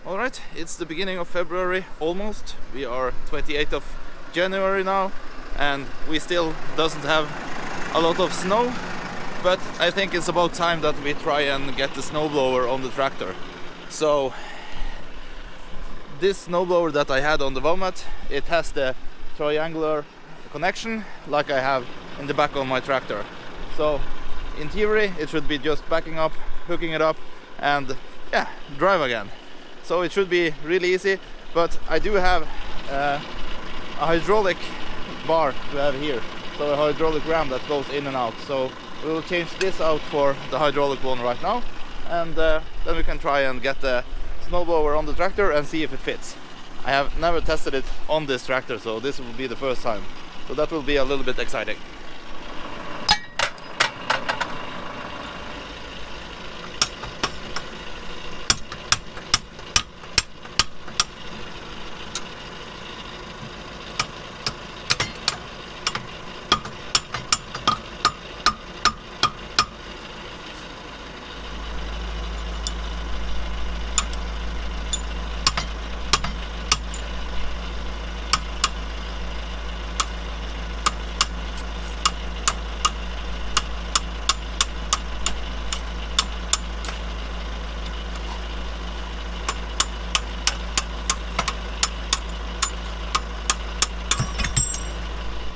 Alright, it's the beginning of February, almost. We are 28th of January now, and we still doesn't have a lot of snow, but I think it's about time that we try and get the snowblower on the tractor. So this snowblower that I had on the Valmet, it has the triangular connection like I have in the back of my tractor. So in theory it should be just backing up, hooking it up, and yeah, drive again. So it should be really easy, but I do have a hydraulic bar to have here, so a hydraulic ram that goes in and out. So we will change this out for the hydraulic one right now, and then we can try and get the snowblower on the tractor and see if it fits. I have never tested it on this tractor, so this will be the first time. So that will be a little bit exciting.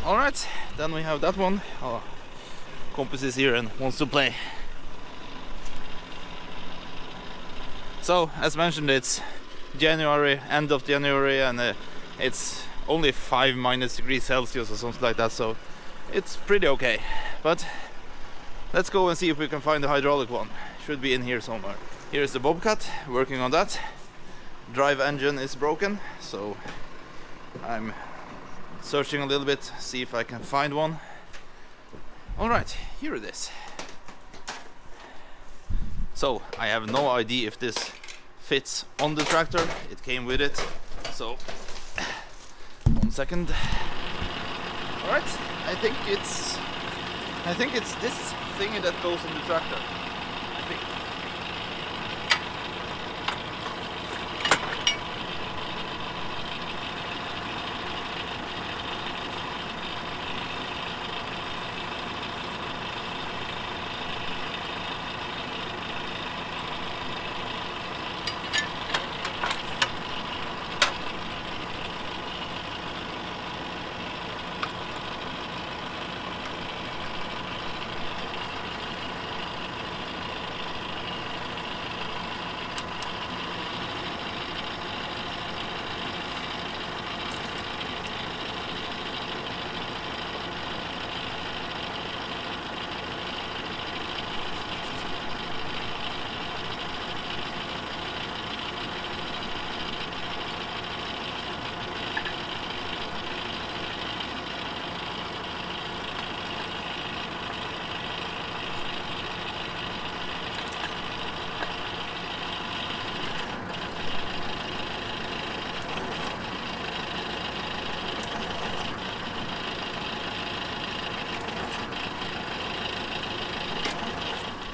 Alright, then we have that one. Oh, Compass is here and wants to play. So, as mentioned, it's January, end of January, and it's only 5- degrees Celsius or something like that, so it's pretty okay. But let's go and see if we can find the hydraulic one. Should be in here somewhere. Here's the Bobcat, working on that. Drive engine is broken, so I'm searching a little bit, see if I can find one. Alright, here it is. So I have no idea if this fits on the tractor. It came with it, so 1 second. Alright, I think it's this thingy that goes in the tractor, I think.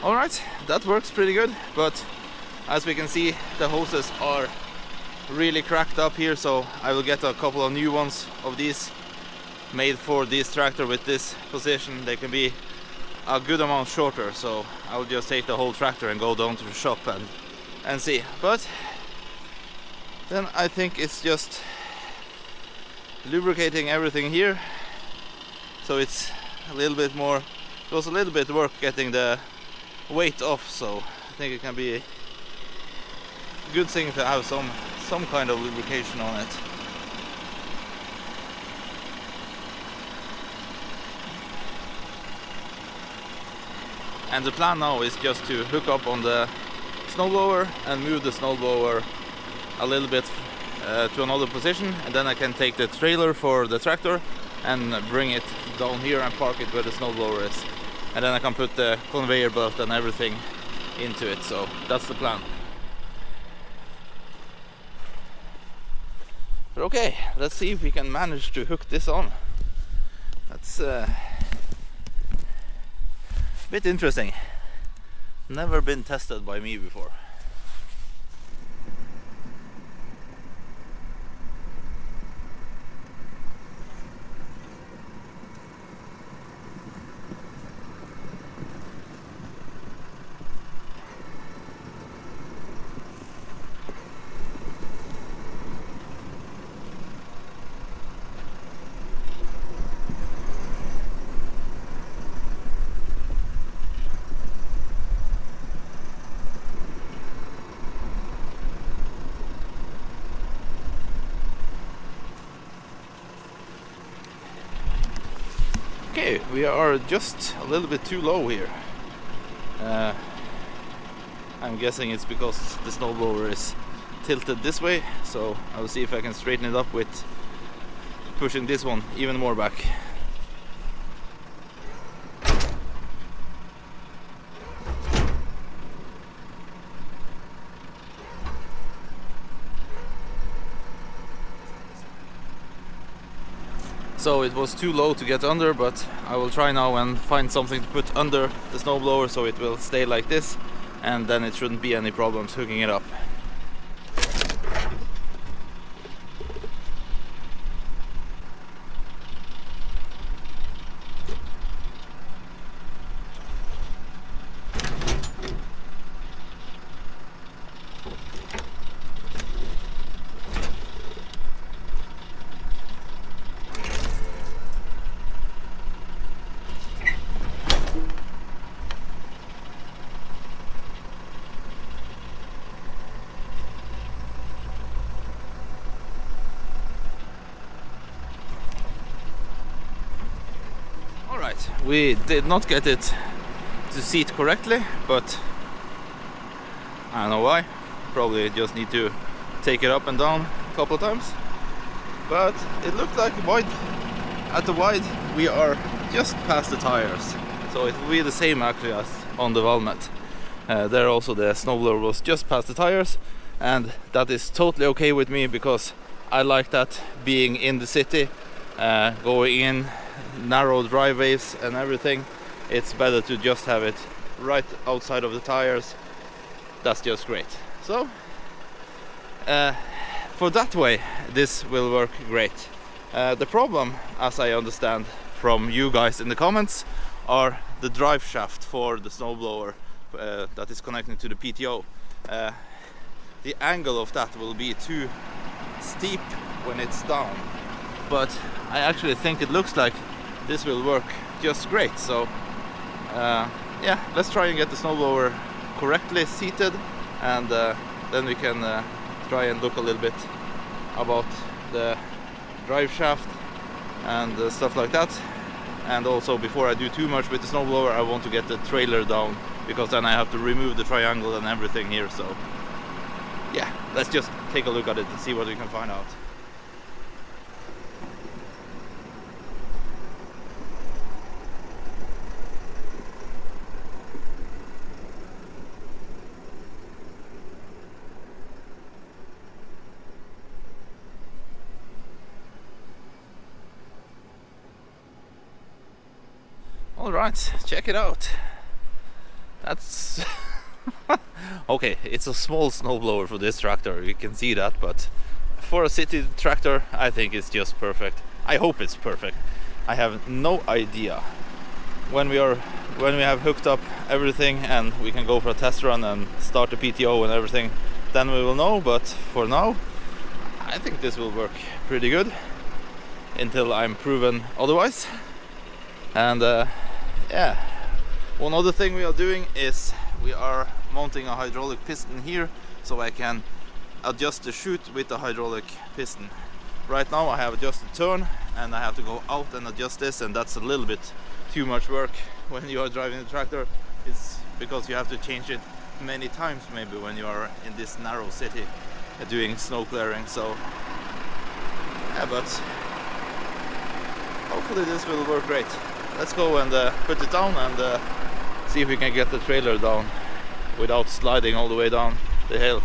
Alright, that works pretty good, but as we can see, the hoses are really cracked up here, so I will get a couple of new ones of these made for this tractor with this position. They can be a good amount shorter, so I will just take the whole tractor and go down to the shop and see. But then I think it's just lubricating everything here, so it's a little bit more, it was a little bit work getting the weight off, so I think it can be a good thing to have some kind of lubrication on it. And the plan now is just to hook up on the snowblower and move the snowblower a little bit to another position, and then I can take the trailer for the tractor and bring it down here and park it where the snowblower is. And then I can put the conveyor belt and everything into it, so that's the plan. But okay, let's see if we can manage to hook this on. That's a bit interesting. Never been tested by me before. Okay, we are just a little bit too low here. I'm guessing it's because the snowblower is tilted this way, so I'll see if I can straighten it up with pushing this one even more back. So it was too low to get under, but I will try now and find something to put under the snowblower so it will stay like this, and then it shouldn't be any problems hooking it up. We did not get it to seat correctly, but I don't know why. Probably just need to take it up and down a couple of times. But it looked like at the wide we are just past the tires, so it will be the same actually as on the Valmet. There also the snowblower was just past the tires, and that is totally okay with me because I like that being in the city, going in narrow driveways and everything. It's better to just have it right outside of the tires. That's just great. So for that way this will work great. The problem, as I understand from you guys in the comments, are the drive shaft for the snowblower that is connected to the PTO. The angle of that will be too steep when it's down, but I actually think it looks like this will work just great. So yeah, let's try and get the snowblower correctly seated, and then we can try and look a little bit about the drive shaft and stuff like that. And also, before I do too much with the snowblower, I want to get the trailer down, because then I have to remove the triangle and everything here. So yeah, let's just take a look at it and see what we can find out. Alright, check it out. That's okay, it's a small snowblower for this tractor, you can see that, but for a city tractor I think it's just perfect. I hope it's perfect. I have no idea. When we have hooked up everything and we can go for a test run and start the PTO and everything, then we will know. But for now I think this will work pretty good until I'm proven otherwise. And yeah, one other thing we are doing is we are mounting a hydraulic piston here, so I can adjust the chute with the hydraulic piston. Right now I have adjusted turn and I have to go out and adjust this, and that's a little bit too much work when you are driving the tractor. It's because you have to change it many times maybe when you are in this narrow city doing snow clearing. So yeah, but hopefully this will work great. Let's go and put it down and see if we can get the trailer down without sliding all the way down the hill.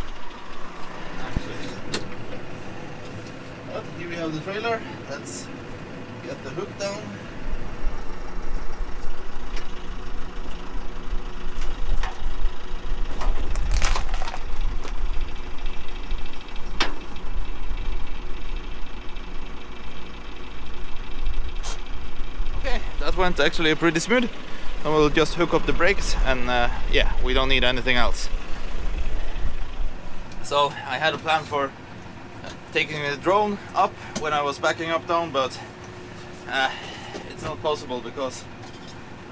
But here we have the trailer. Let's get the hook down. That went actually pretty smooth, and we'll just hook up the brakes, and yeah, we don't need anything else. So I had a plan for taking the drone up when I was backing up down, but it's not possible because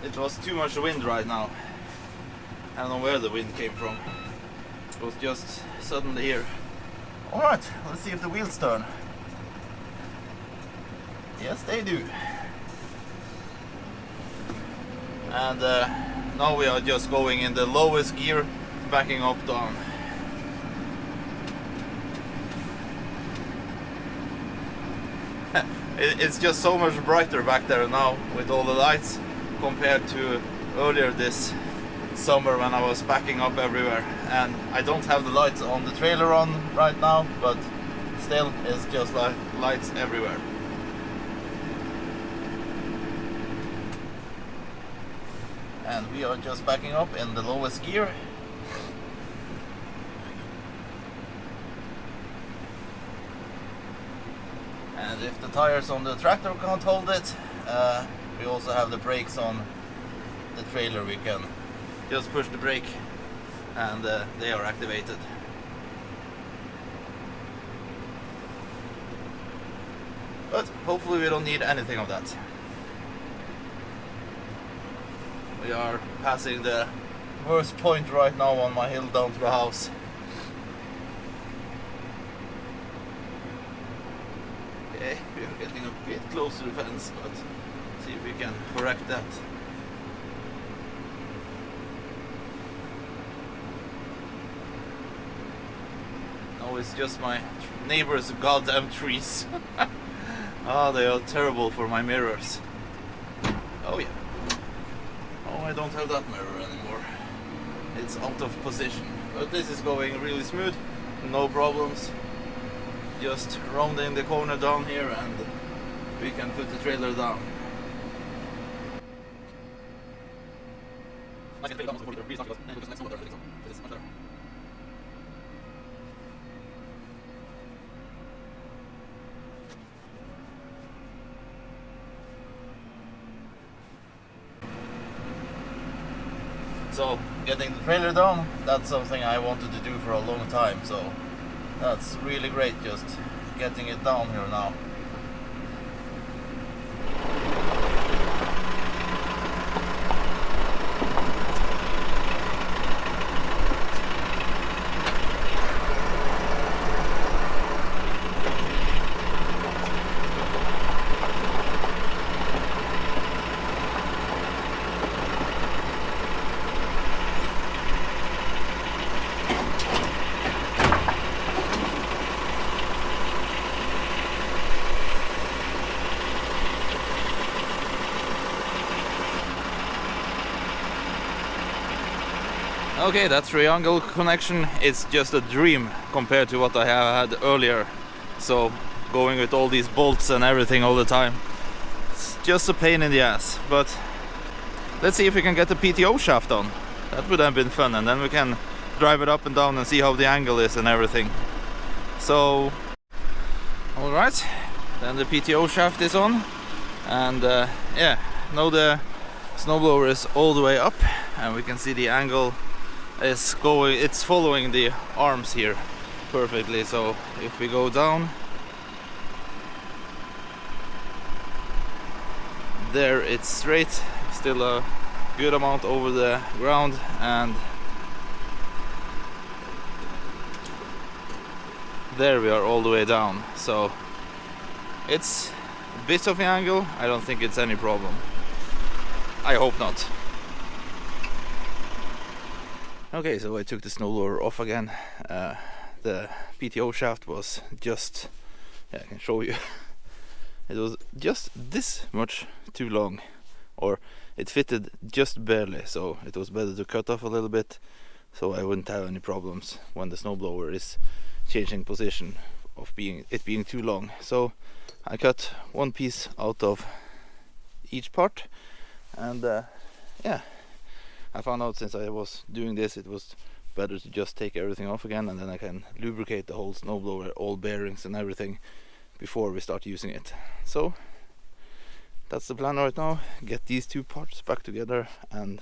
it was too much wind right now. I don't know where the wind came from. It was just suddenly here. Alright, let's see if the wheels turn. Yes, they do. and now we are just going in the lowest gear, backing up down. It's just so much brighter back there now with all the lights compared to earlier this summer when I was backing up everywhere. And I don't have the lights on the trailer on right now, but still it's just like lights everywhere. And we are just backing up in the lowest gear. And if the tires on the tractor can't hold it, we also have the brakes on the trailer. We can just push the brake and they are activated. But hopefully we don't need anything of that. We are passing the worst point right now on my hill down to the house. Okay, we are getting a bit close to the fence, but see if we can correct that. No, it's just my neighbor's goddamn trees. Ah, they are terrible for my mirrors. Oh yeah. Oh, I don't have that mirror anymore. It's out of position. But this is going really smooth, no problems. Just rounding the corner down here and we can put the trailer down. So getting the trailer down, that's something I wanted to do for a long time, so that's really great just getting it down here now. Okay, that triangle connection is just a dream compared to what I have had earlier. So going with all these bolts and everything all the time, it's just a pain in the ass. But let's see if we can get the PTO shaft on. That would have been fun, and then we can drive it up and down and see how the angle is and everything. So alright, then the PTO shaft is on, and yeah, now the snowblower is all the way up and we can see the angle is going, it's following the arms here perfectly. So if we go down there, it's straight, still a good amount over the ground, and there we are all the way down. So it's a bit of an angle. I don't think it's any problem. I hope not. Okay, so I took the snowblower off again. The PTO shaft was just, yeah, I can show you. It was just this much too long, or it fitted just barely, so it was better to cut off a little bit so I wouldn't have any problems when the snowblower is changing position of it being too long. So I cut one piece out of each part, and yeah, I found out since I was doing this, it was better to just take everything off again, and then I can lubricate the whole snowblower, all bearings and everything, before we start using it. So that's the plan right now. Get these two parts back together and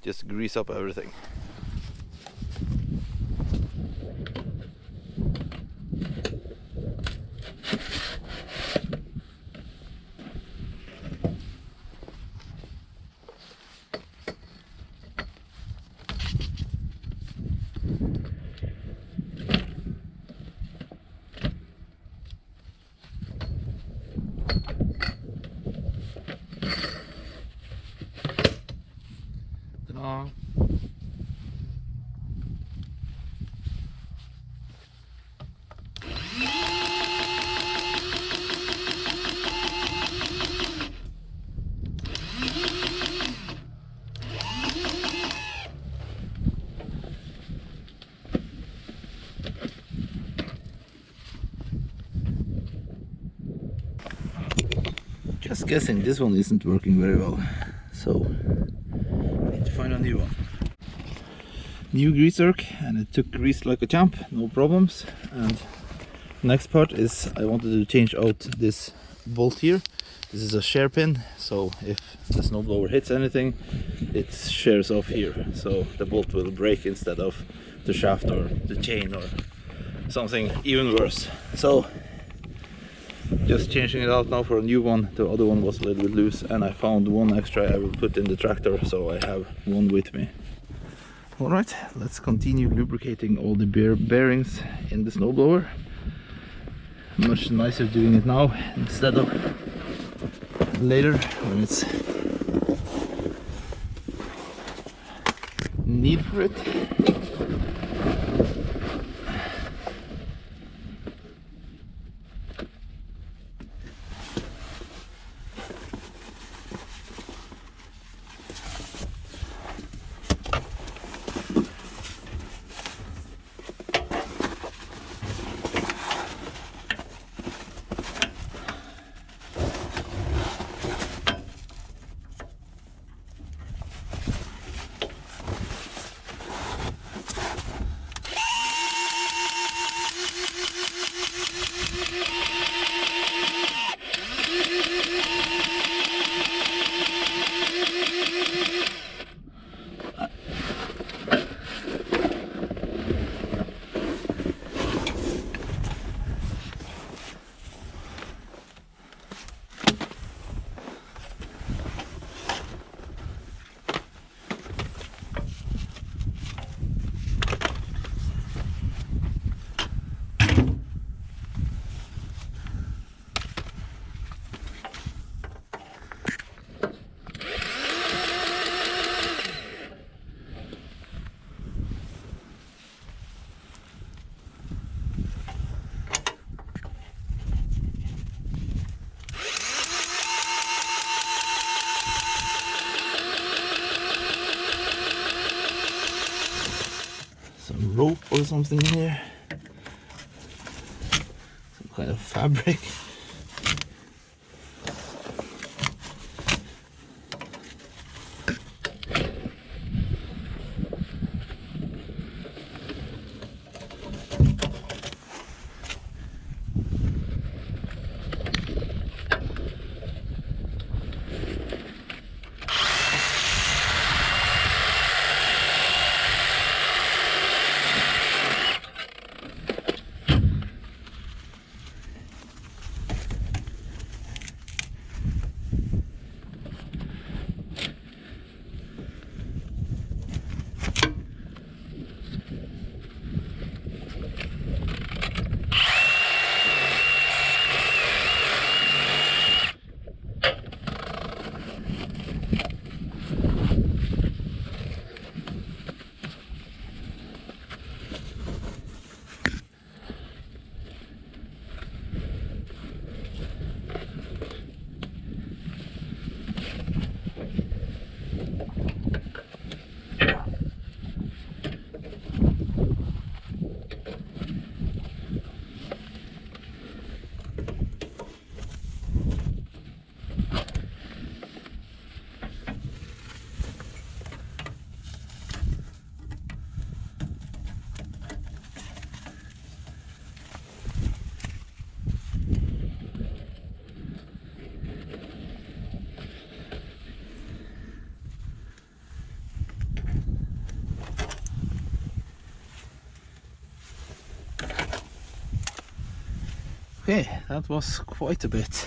just grease up everything. just guessing this one isn't working very well, so need to find a new one. New grease arc, and it took grease like a champ, no problems. And next part is I wanted to change out this bolt here. This is a shear pin, so if the snowblower hits anything, it shears off here, so the bolt will break instead of the shaft or the chain or something even worse. So just changing it out now for a new one. The other one was a little bit loose, and I found one extra I will put in the tractor, so I have one with me. Alright, let's continue lubricating all the bearings in the snowblower. Much nicer doing it now instead of later when it's need for it. Rope or something in here, some kind of fabric. Okay, that was quite a bit.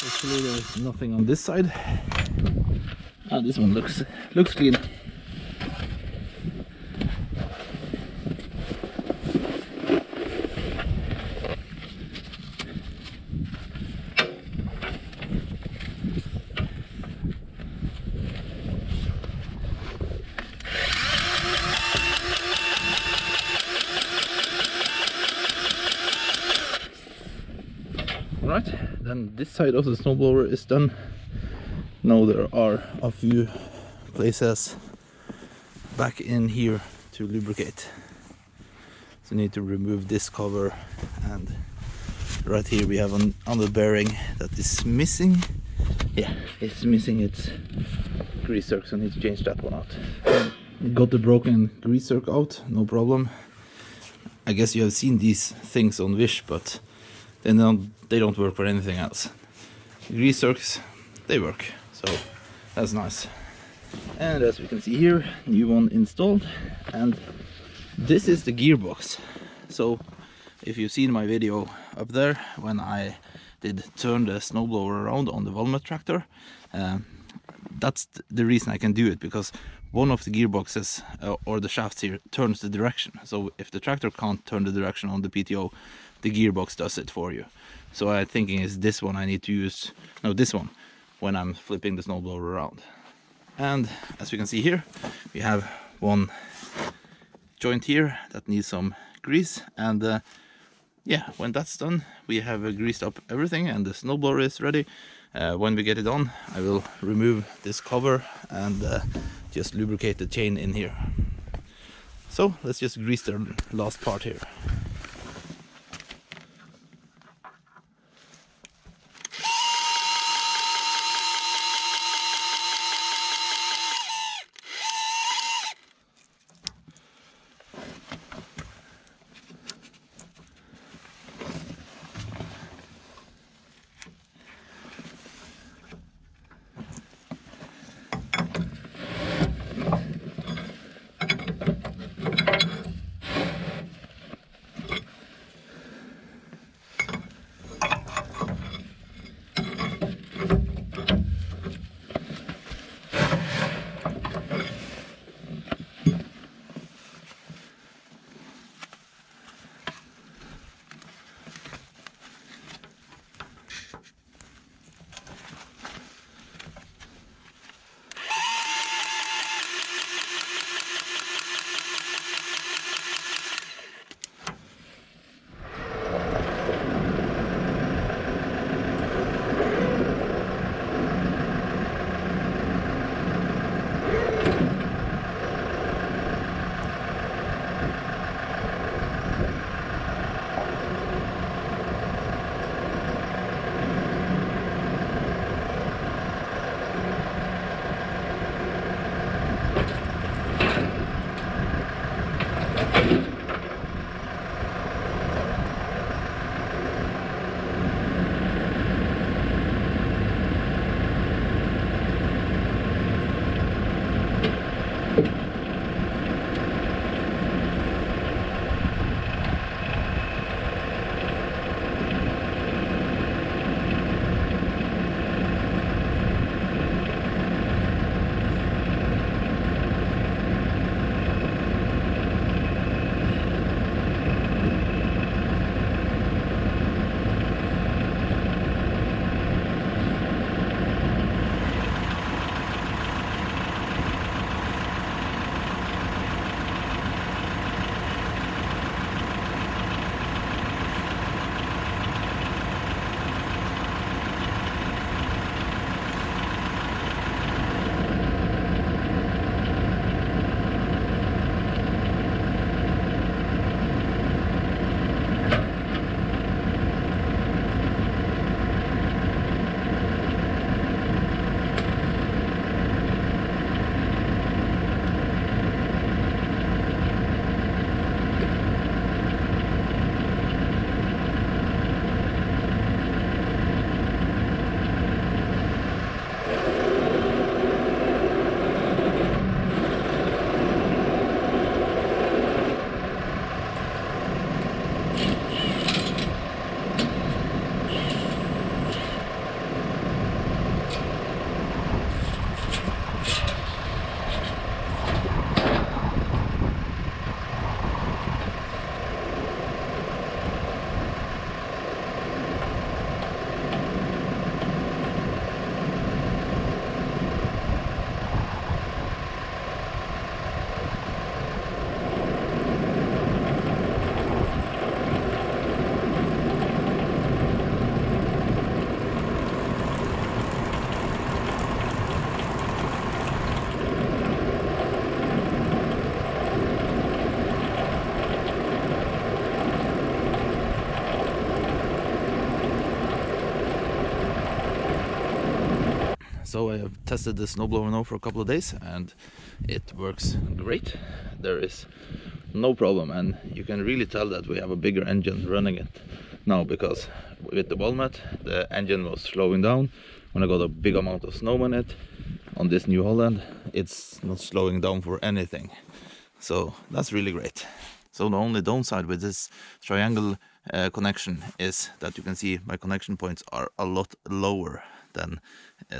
Hopefully there's nothing on this side. Ah, this one looks clean. Right, then this side of the snowblower is done. Now there are a few places back in here to lubricate. So need to remove this cover, and right here we have an under bearing that is missing. Yeah, it's missing its grease zerk, so I need to change that one out. Got the broken grease zerk out, no problem. I guess you have seen these things on Wish, but they don't work for anything else. Grease zerks, they work, so that's nice. And as we can see here, new one installed, and this is the gearbox. So if you've seen my video up there when I did turn the snowblower around on the walnut tractor, that's the reason I can do it, because one of the gearboxes or the shafts here turns the direction. So if the tractor can't turn the direction on the PTO, the gearbox does it for you. So I'm thinking is this one I need to use, no, this one, when I'm flipping the snowblower around. And as we can see here, we have one joint here that needs some grease, and yeah, when that's done, we have greased up everything and the snowblower is ready. When we get it on, I will remove this cover and just lubricate the chain in here. So let's just grease the last part here. So I have tested the snowblower now for a couple of days and it works great. There is no problem, and you can really tell that we have a bigger engine running it now, because with the walnut the engine was slowing down when I got a big amount of snow on it. On this New Holland it's not slowing down for anything, so that's really great. So the only downside with this triangle connection is that you can see my connection points are a lot lower than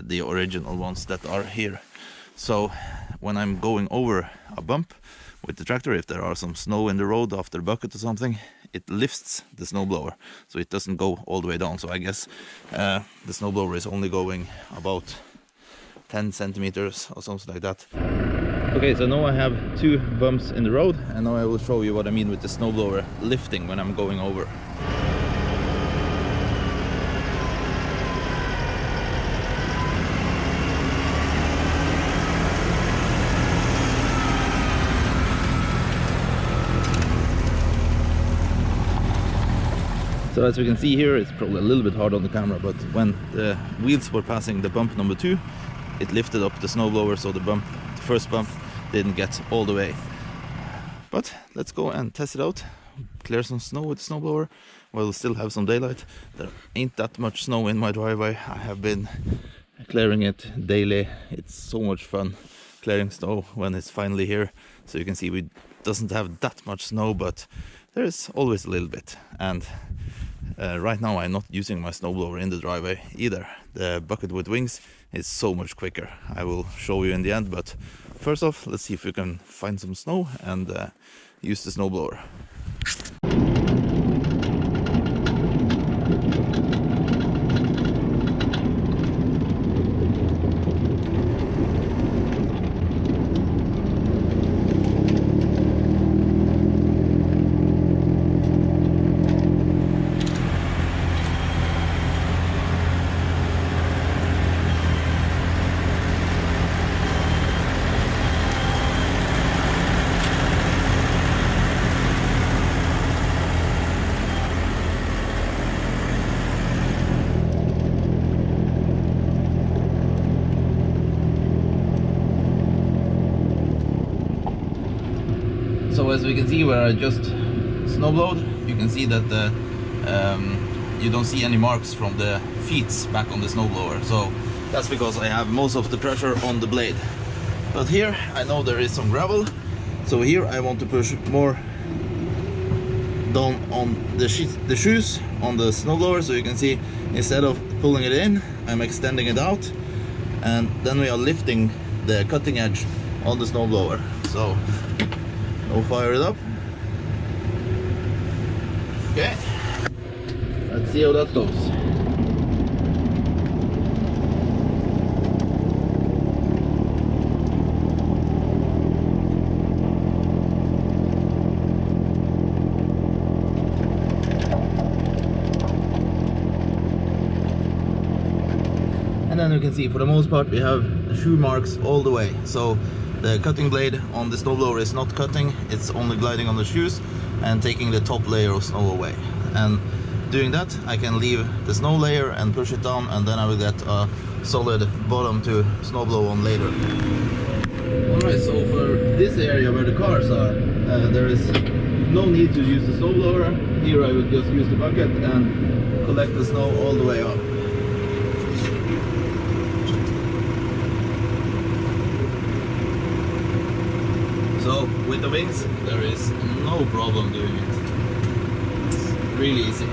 the original ones that are here. So when I'm going over a bump with the tractor, if there are some snow in the road after a bucket or something, it lifts the snowblower, so it doesn't go all the way down. So I guess the snowblower is only going about 10 centimeters or something like that. Okay, so now I have 2 bumps in the road, and now I will show you what I mean with the snowblower lifting when I'm going over. So as we can see here, it's probably a little bit hard on the camera, but when the wheels were passing the bump number 2, it lifted up the snowblower, so the first bump didn't get all the way. But let's go and test it out, clear some snow with the snowblower. We'll still have some daylight. There ain't that much snow in my driveway. I have been clearing it daily. It's so much fun clearing snow when it's finally here. So you can see we doesn't have that much snow, but there's always a little bit. And right now I'm not using my snowblower in the driveway either. The bucket with wings is so much quicker. I will show you in the end, but first off, let's see if we can find some snow and use the snowblower. So as we can see, where I just snowblowed, you can see that you don't see any marks from the feet back on the snowblower. So that's because I have most of the pressure on the blade. But here I know there is some gravel, so here I want to push more down on the shoes on the snowblower. So you can see, instead of pulling it in, I'm extending it out, and then we are lifting the cutting edge on the snowblower. So I'll fire it up. Okay, let's see how that goes. And then you can see, for the most part, we have shoe marks all the way. So the cutting blade on the snowblower is not cutting, it's only gliding on the shoes and taking the top layer of snow away. And doing that, I can leave the snow layer and push it down, and then I will get a solid bottom to snowblow on later. Alright, so for this area where the cars are, there is no need to use the snowblower. Here I would just use the bucket and collect the snow all the way up. So with the wings, there is no problem doing it. It's really easy.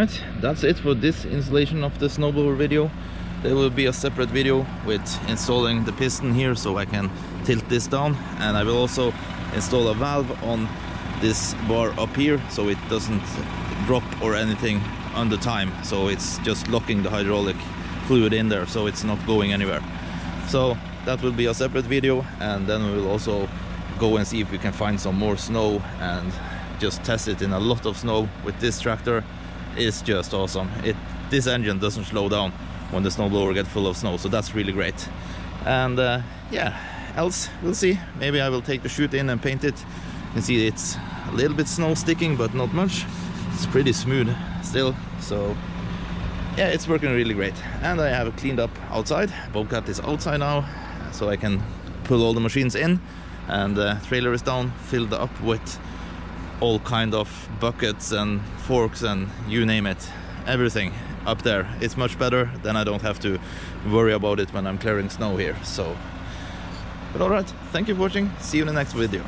Alright, that's it for this installation of the snowblower video. There will be a separate video with installing the piston here so I can tilt this down, and I will also install a valve on this bar up here so it doesn't drop or anything on the time, so it's just locking the hydraulic fluid in there so it's not going anywhere. So that will be a separate video, and then we will also go and see if we can find some more snow and just test it in a lot of snow with this tractor. It's just awesome. This engine doesn't slow down when the snowblower gets full of snow, so that's really great. And yeah, else we'll see. Maybe I will take the chute in and paint it. You can see it's a little bit snow sticking, but not much. It's pretty smooth still, so yeah, it's working really great. And I have it cleaned up outside. Bobcat is outside now, so I can pull all the machines in, and the trailer is down, filled up with all kind of buckets and forks and you name it, everything up there. It's much better, then I don't have to worry about it when I'm clearing snow here. So, but alright, thank you for watching, see you in the next video.